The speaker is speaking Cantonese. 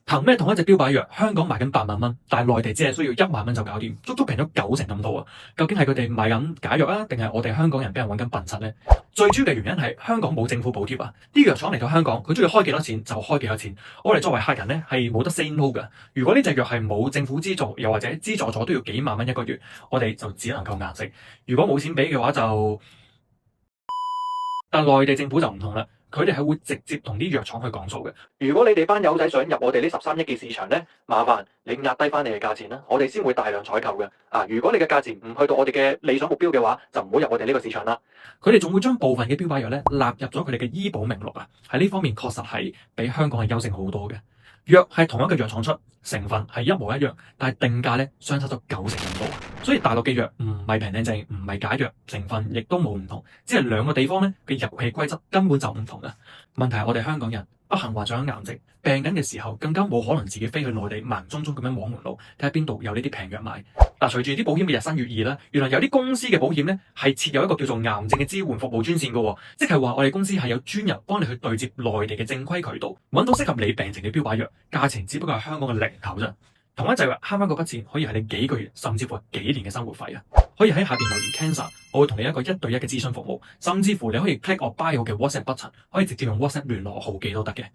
憑咩同一隻標靶藥，香港賣緊8萬蚊，但係內地只係需要1萬蚊就搞掂，足足平咗90%咁多啊！究竟係佢哋賣緊假藥啊，定係我哋香港人俾人揾緊笨柒呢？最主要嘅原因係香港冇政府補貼啊！啲藥廠嚟到香港，佢中意開幾多錢就開幾多錢。我哋作為客人呢，係冇得 say no 㗎。如果呢隻藥係冇政府資助，又或者資助咗都要幾萬蚊一個月，我哋就只能夠硬食。如果冇錢俾嘅話就，但內地政府就唔同啦。佢哋係會直接同啲藥廠去講數嘅。如果你哋班友仔想入我哋呢13億嘅市場呢，麻煩你壓低翻你嘅價錢啦，我哋先會大量採購嘅。如果你嘅價錢唔去到我哋嘅理想目標嘅話，就唔好入我哋呢個市場啦。佢哋仲會將部分嘅標靶藥呢納入咗佢哋嘅醫保名錄啊，喺呢方面確實係比香港係優勝好多嘅。藥係同一個藥廠出，成分係一模一樣，但係定價咧相差咗90%咁多。所以大陸嘅藥唔係平靚正，唔係假藥，成分亦都冇唔同，只係兩個地方咧嘅遊戲規則根本就唔同啊！問題係我哋香港人不幸患上癌症，病緊嘅時候更加冇可能自己飛去內地盲舂舂咁樣往門路睇下邊度有呢啲平藥賣。隨住啲保險嘅日新月異啦，原來有啲公司嘅保險咧係設有一個叫做癌症嘅支援服務專線嘅，即係話我哋公司係有專人幫你去對接內地嘅正規渠道，揾到適合你病情嘅標靶藥，價錢只不過係香港嘅零頭啫。同一劑藥慳翻嗰筆錢，可以係你幾個月甚至乎係幾年嘅生活費啊！可以喺下邊留言 cancer，我會同你一個1對1嘅諮詢服務，甚至乎你可以 click 我 bio 嘅 WhatsApp button，可以直接用 WhatsApp 聯絡我號記都得嘅。